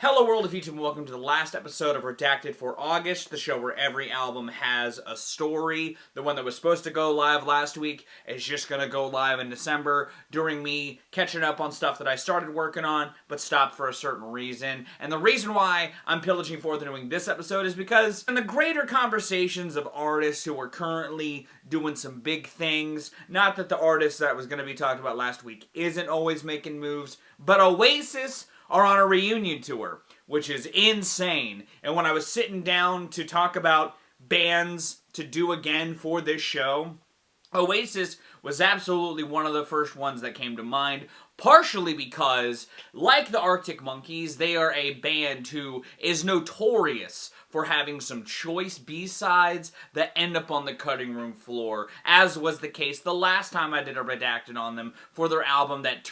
Hello world of YouTube and welcome to the last episode of Redacted for August, the show where every album has a story. The one that was supposed to go live last week is just going to go live in December during me catching up on stuff that I started working on but stopped for a certain reason. And the reason why I'm pillaging forth and doing this episode is because in the greater conversations of artists who are currently doing some big things, not that the artist that was going to be talked about last week isn't always making moves, but Oasis are on a reunion tour, which is insane. And when I was sitting down to talk about bands to do again for this show, Oasis was absolutely one of the first ones that came to mind, partially because, like the Arctic Monkeys, they are a band who is notorious for having some choice B-sides that end up on the cutting room floor, as was the case the last time I did a Redacted on them for their album that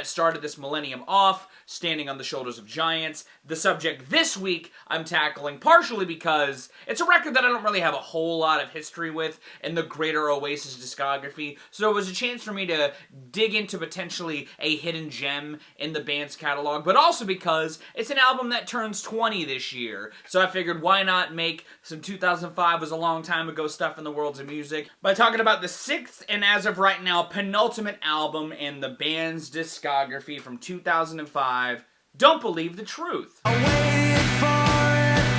started this millennium off, Standing on the Shoulders of Giants. The subject this week I'm tackling partially because it's a record that I don't really have a whole lot of history with in the greater Oasis discography, so it was a chance for me to dig into potentially a hidden gem in the band's catalog, but also because it's an album that turns 20 this year, so I figured why not make some 2005 was a long time ago stuff in the worlds of music by talking about the sixth and as of right now penultimate album in the band's discography from 2005, Don't Believe the Truth. I waited for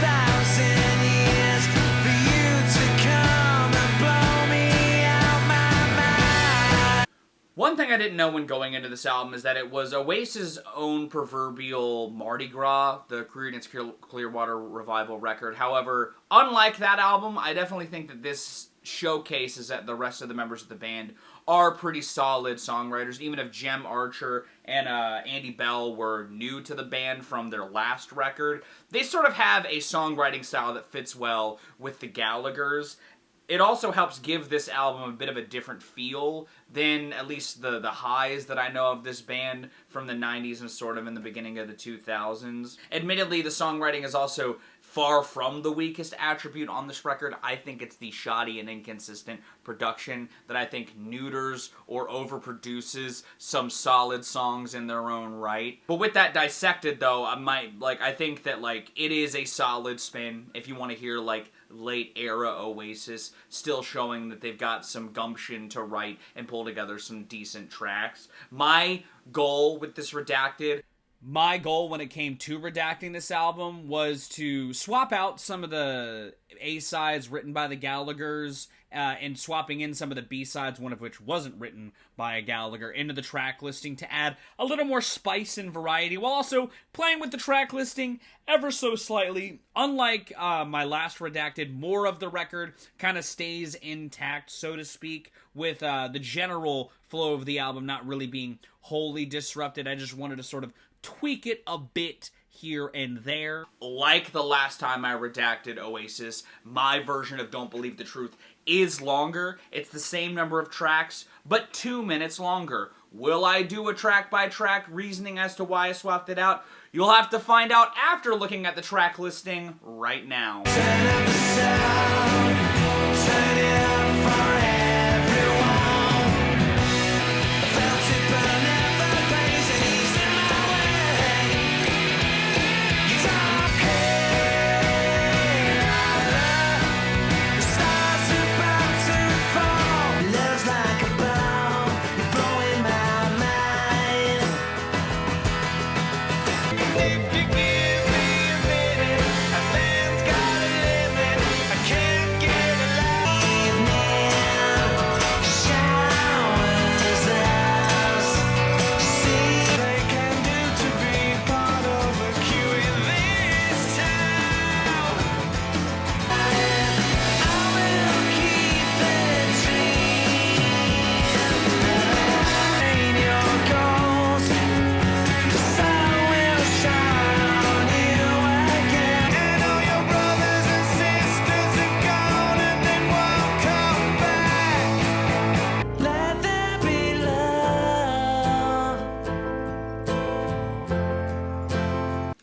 1,000 years for you to come and blow me out my mind. One thing I didn't know when going into this album is that it was Oasis' own proverbial Mardi Gras, the Creedence Clearwater Revival record. However, unlike that album, I definitely think that this showcases that the rest of the members of the band are pretty solid songwriters, even if Jem Archer and Andy Bell were new to the band from their last record. They sort of have a songwriting style that fits well with the Gallaghers. It also helps give this album a bit of a different feel than at least the highs that I know of this band from the 90s and sort of in the beginning of the 2000s. Admittedly, the songwriting is also far from the weakest attribute on this record. I think it's the shoddy and inconsistent production that I think neuters or overproduces some solid songs in their own right. But with that dissected though, I think that it is a solid spin if you want to hear late era Oasis, still showing that they've got some gumption to write and pull together some decent tracks. My goal with this Redacted, my goal when it came to redacting this album was to swap out some of the A-sides written by the Gallaghers and swapping in some of the B-sides, one of which wasn't written by a Gallagher, into the track listing to add a little more spice and variety, while also playing with the track listing ever so slightly. Unlike my last Redacted, more of the record kind of stays intact, so to speak, with the general flow of the album not really being wholly disrupted. I just wanted to sort of tweak it a bit here and there. Like the last time I redacted Oasis, my version of Don't Believe the Truth is longer. It's the same number of tracks, but 2 minutes longer. Will I do a track-by-track reasoning as to why I swapped it out? You'll have to find out after looking at the track listing right now. Turn up the sound, turn it up for everyone. Felt it burn ever blaze and ease in my way. You talk, hey, Lyla, the stars about to fall. Love's like a bomb, you're blowing my mind. If you give me a minute, a man's got a limit. I can't get alive. Evening showers us. See they can do to be part of a queue in this town. I will keep the dream. Rain your goals. The sun will shine on you again. And all your brothers and sisters are gone and then won't come back. Let there be love.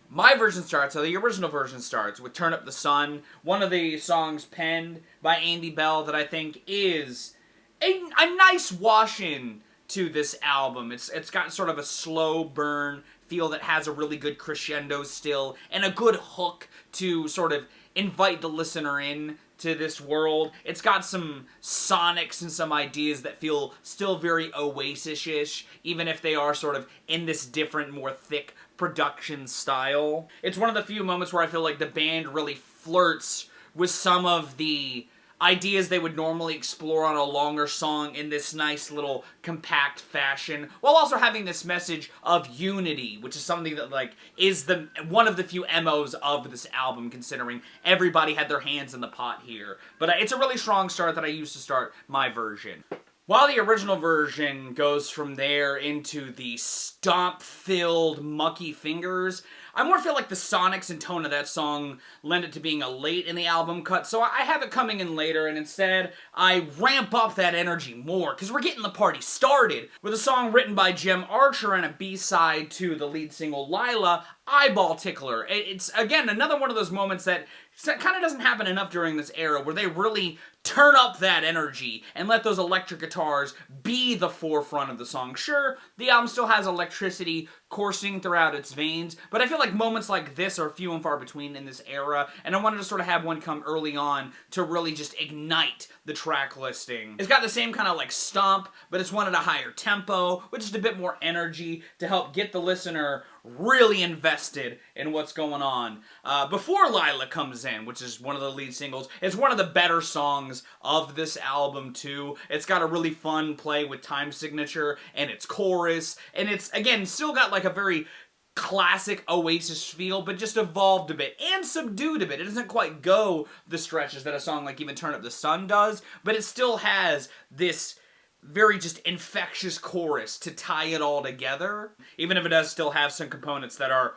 My version starts, so the original version starts with Turn Up the Sun, one of the songs penned by Andy Bell that I think is a nice wash-in to this album. It's got sort of a slow burn feel that has a really good crescendo still, and a good hook to sort of invite the listener in to this world. It's got some sonics and some ideas that feel still very Oasis-ish, even if they are sort of in this different, more thick production style. It's one of the few moments where I feel like the band really flirts with some of the ideas they would normally explore on a longer song in this nice little compact fashion, while also having this message of unity, which is something that, like, is one of the few MOs of this album, considering everybody had their hands in the pot here. But it's a really strong start that I used to start my version. While the original version goes from there into the stomp-filled Mucky Fingers, I more feel like the sonics and tone of that song lend it to being a late in the album cut, so I have it coming in later, and instead, I ramp up that energy more, because we're getting the party started with a song written by Jim Archer and a B-side to the lead single Lyla, Eyeball Tickler. It's, again, another one of those moments that kind of doesn't happen enough during this era, where they really turn up that energy and let those electric guitars be the forefront of the song. Sure, the album still has electricity coursing throughout its veins, but I feel like moments like this are few and far between in this era, and I wanted to sort of have one come early on to really just ignite the track listing. It's got the same kind of like stomp, but it's one at a higher tempo, with just a bit more energy to help get the listener really invested in what's going on. Before Lyla comes in, which is one of the lead singles, it's one of the better songs of this album too. It's got a really fun play with time signature and its chorus, and it's, again, still got like a very classic Oasis feel, but just evolved a bit and subdued a bit. It doesn't quite go the stretches that a song like even Turn Up the Sun does, but it still has this very just infectious chorus to tie it all together, even if it does still have some components that are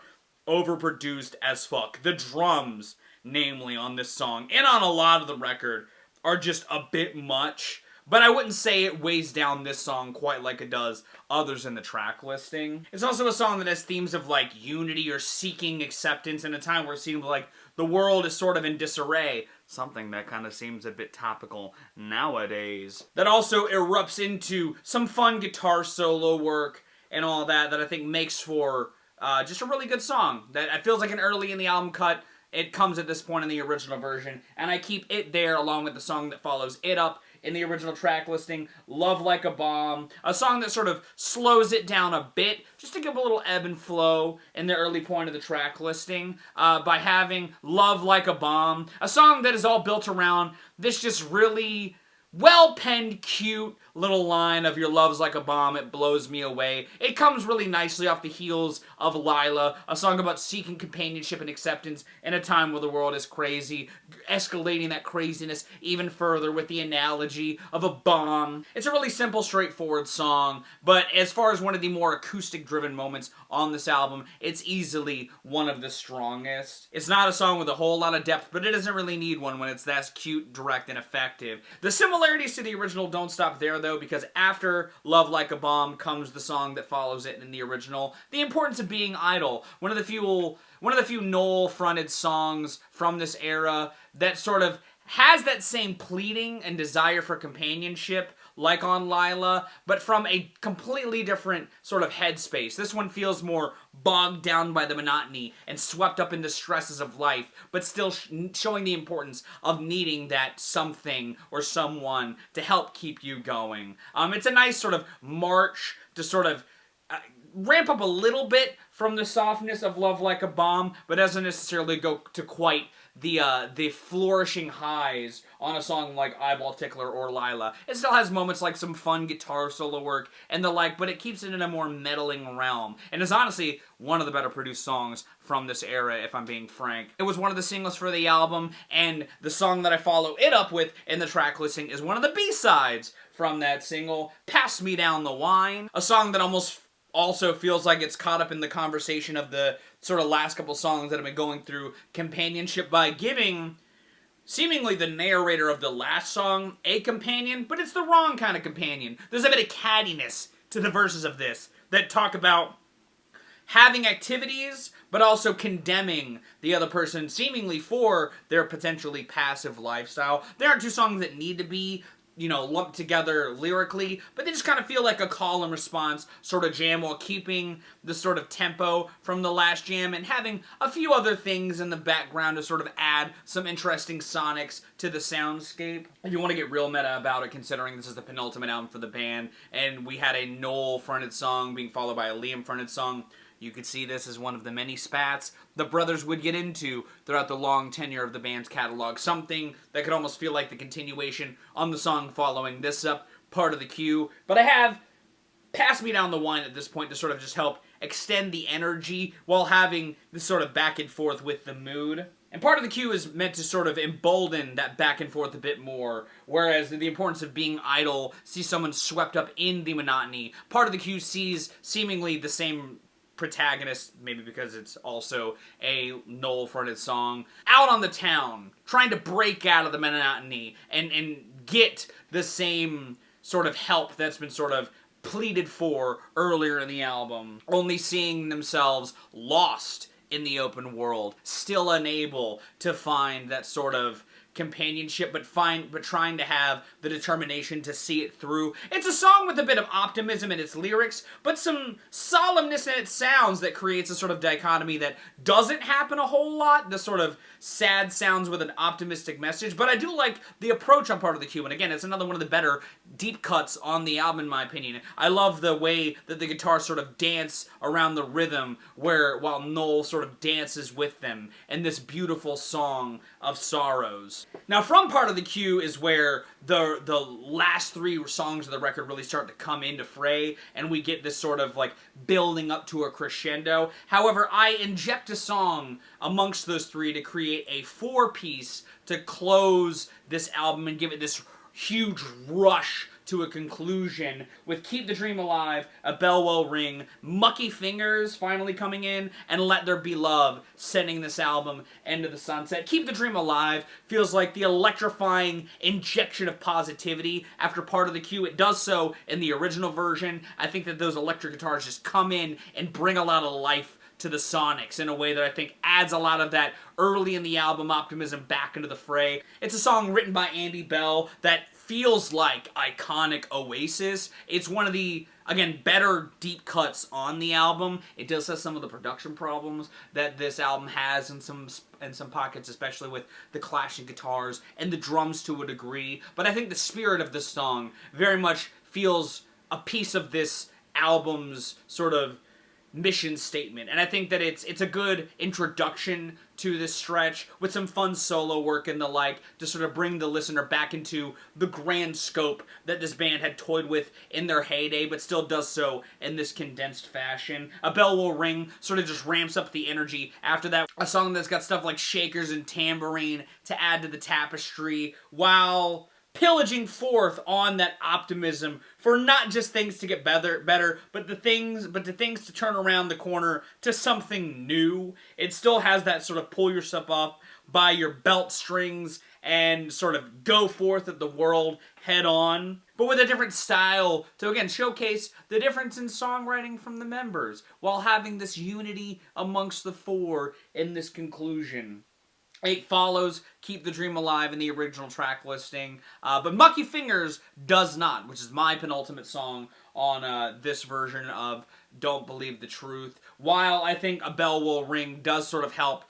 overproduced as fuck. The drums, namely, on this song, and on a lot of the record, are just a bit much, but I wouldn't say it weighs down this song quite like it does others in the track listing. It's also a song that has themes of, like, unity or seeking acceptance in a time where it seems like the world is sort of in disarray, something that kind of seems a bit topical nowadays. That also erupts into some fun guitar solo work and all that I think makes for just a really good song. That it feels like an early in the album cut. It comes at this point in the original version, and I keep it there along with the song that follows it up in the original track listing, Love Like a Bomb, a song that sort of slows it down a bit, just to give a little ebb and flow in the early point of the track listing, by having Love Like a Bomb, a song that is all built around this just really well-penned, cute little line of your love's like a bomb, it blows me away. It comes really nicely off the heels of Lyla, a song about seeking companionship and acceptance in a time where the world is crazy, escalating that craziness even further with the analogy of a bomb. It's a really simple, straightforward song, but as far as one of the more acoustic-driven moments on this album, it's easily one of the strongest. It's not a song with a whole lot of depth, but it doesn't really need one when it's that cute, direct, and effective. The similarities to the original don't stop there, though, because after Love Like a Bomb comes the song that follows it in the original, The Importance of Being Idle, one of the few Noel-fronted songs from this era that sort of has that same pleading and desire for companionship like on Lyla, but from a completely different sort of headspace. This one feels more bogged down by the monotony and swept up in the stresses of life, but still showing the importance of needing that something or someone to help keep you going. It's a nice sort of march to sort of ramp up a little bit from the softness of Love Like a Bomb, but doesn't necessarily go to quite the flourishing highs on a song like Eyeball Tickler or Lyla. It still has moments like some fun guitar solo work and the like, but it keeps it in a more meddling realm, and is honestly one of the better produced songs from this era, if I'm being frank. It was one of the singles for the album, and the song that I follow it up with in the track listing is one of the B-sides from that single, Pass Me Down the Wine, a song that almost also feels like it's caught up in the conversation of the sort of last couple songs that have been going through companionship by giving seemingly the narrator of the last song a companion, but it's the wrong kind of companion. There's a bit of cattiness to the verses of this that talk about having activities, but also condemning the other person seemingly for their potentially passive lifestyle. There are two songs that need to be lumped together lyrically, but they just kind of feel like a call and response sort of jam while keeping the sort of tempo from the last jam and having a few other things in the background to sort of add some interesting sonics to the soundscape. If you want to get real meta about it, considering this is the penultimate album for the band, and we had a Noel-fronted song being followed by a Liam-fronted song, you could see this as one of the many spats the brothers would get into throughout the long tenure of the band's catalog. Something that could almost feel like the continuation on the song following this up, part of the cue. But I have passed me down the wine at this point to sort of just help extend the energy while having this sort of back and forth with the mood. And part of the cue is meant to sort of embolden that back and forth a bit more, whereas the importance of being idle sees someone swept up in the monotony. Part of the cue sees seemingly the same protagonist, maybe because it's also a Noel-fronted song, out on the town, trying to break out of the monotony and get the same sort of help that's been sort of pleaded for earlier in the album, only seeing themselves lost in the open world, still unable to find that sort of companionship, but trying to have the determination to see it through. It's a song with a bit of optimism in its lyrics, but some solemnness in its sounds that creates a sort of dichotomy that doesn't happen a whole lot, the sort of sad sounds with an optimistic message, but I do like the approach on part of the cue, and again, it's another one of the better deep cuts on the album in my opinion. I love the way that the guitars sort of dance around the rhythm, while Noel sort of dances with them, in this beautiful song of sorrows. Now, from part of the cue is where the last three songs of the record really start to come into fray, and we get this sort of like building up to a crescendo. However, I inject a song amongst those three to create a four-piece to close this album and give it this huge rush to a conclusion with Keep the Dream Alive, A Bell Will Ring, Mucky Fingers finally coming in, and Let There Be Love sending this album into the sunset. Keep the Dream Alive feels like the electrifying injection of positivity after part of the cue. It does so in the original version. I think that those electric guitars just come in and bring a lot of life to the sonics in a way that I think adds a lot of that early in the album optimism back into the fray. It's a song written by Andy Bell that feels like iconic Oasis. It's one of the, again, better deep cuts on the album. It does have some of the production problems that this album has in some pockets, especially with the clashing guitars and the drums to a degree. But I think the spirit of this song very much feels a piece of this album's sort of mission statement, and I think that it's a good introduction to this stretch with some fun solo work and the like to sort of bring the listener back into the grand scope that this band had toyed with in their heyday, but still does so in this condensed fashion. A Bell Will Ring sort of just ramps up the energy after that. A song that's got stuff like shakers and tambourine to add to the tapestry, while pillaging forth on that optimism for not just things to get better, but the things to turn around the corner to something new. It still has that sort of pull yourself up by your belt strings and sort of go forth at the world head on, but with a different style to, again, showcase the difference in songwriting from the members, while having this unity amongst the four in this conclusion. It follows Keep the Dream Alive in the original track listing, but Mucky Fingers does not, which is my penultimate song on this version of Don't Believe the Truth. While I think A Bell Will Ring does sort of help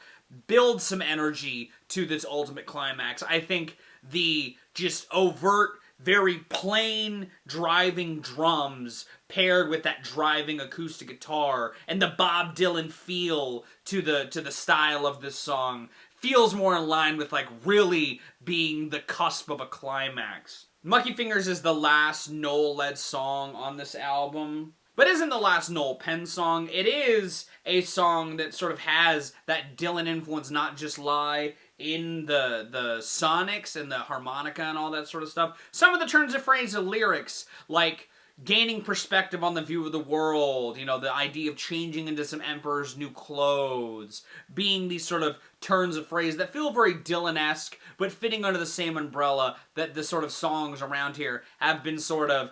build some energy to this ultimate climax, I think the just overt, very plain driving drums paired with that driving acoustic guitar and the Bob Dylan feel to the style of this song feels more in line with like really being the cusp of a climax. Mucky Fingers is the last Noel-led song on this album, but isn't the last Noel Penn song. It is a song that sort of has that Dylan influence not just lie in the sonics and the harmonica and all that sort of stuff. Some of the turns of phrase of lyrics, like gaining perspective on the view of the world, the idea of changing into some emperor's new clothes, being these sort of turns of phrase that feel very Dylan-esque, but fitting under the same umbrella that the sort of songs around here have been sort of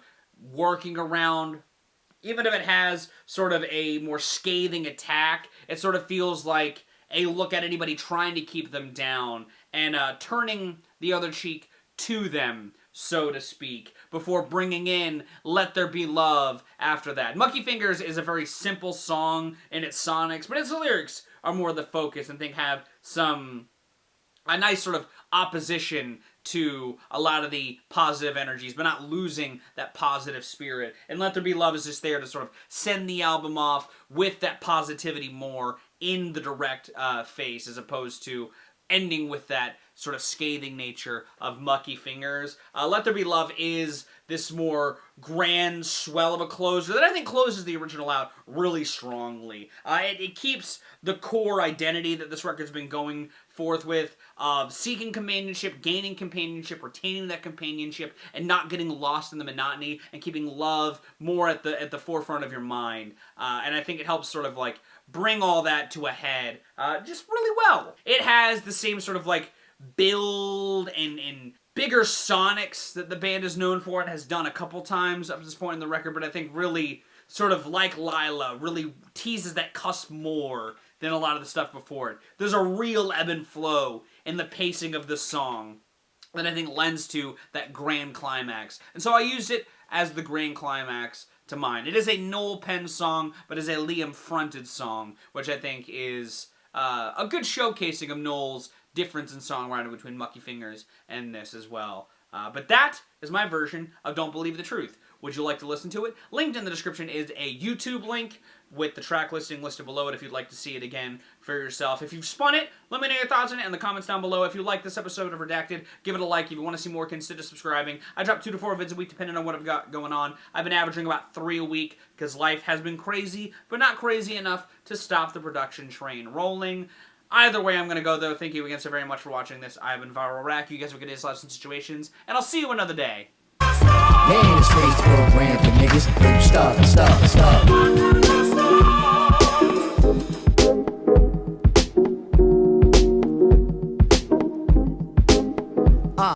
working around. Even if it has sort of a more scathing attack, it sort of feels like a look at anybody trying to keep them down and turning the other cheek to them so to speak, before bringing in Let There Be Love after that. Mucky Fingers is a very simple song in its sonics, but its lyrics are more the focus and think have a nice sort of opposition to a lot of the positive energies, but not losing that positive spirit. And Let There Be Love is just there to sort of send the album off with that positivity more in the direct face, as opposed to ending with that sort of scathing nature of Mucky Fingers. Let There Be Love is this more grand swell of a closer that I think closes the original out really strongly. It keeps the core identity that this record's been going forth with, of seeking companionship, gaining companionship, retaining that companionship, and not getting lost in the monotony, and keeping love more at the forefront of your mind. And I think it helps sort of like bring all that to a head just really well. It has the same sort of like build and bigger sonics that the band is known for and has done a couple times up to this point in the record, but I think really sort of like Lyla, really teases that cusp more than a lot of the stuff before it. There's a real ebb and flow in the pacing of this song that I think lends to that grand climax. And so I used it as the grand climax to mine. It is a Noel Penn song, but is a Liam-fronted song, which I think is a good showcasing of Noel's difference in songwriting between Mucky Fingers and this as well. But that is my version of Don't Believe the Truth. Would you like to listen to it? Linked in the description is a YouTube link with the track listing listed below it if you'd like to see it again for yourself. If you've spun it, let me know your thoughts on it in the comments down below. If you like this episode of Redacted, give it a like. If you want to see more, consider subscribing. I drop 2 to 4 vids a week depending on what I've got going on. I've been averaging about 3 a week because life has been crazy, but not crazy enough to stop the production train rolling. Either way I'm going to go, though. Thank you again so very much for watching this. I've been Viral Rack. You guys have a good day, lives, and situations, and I'll see you another day. Man, this face program for niggas. Stop.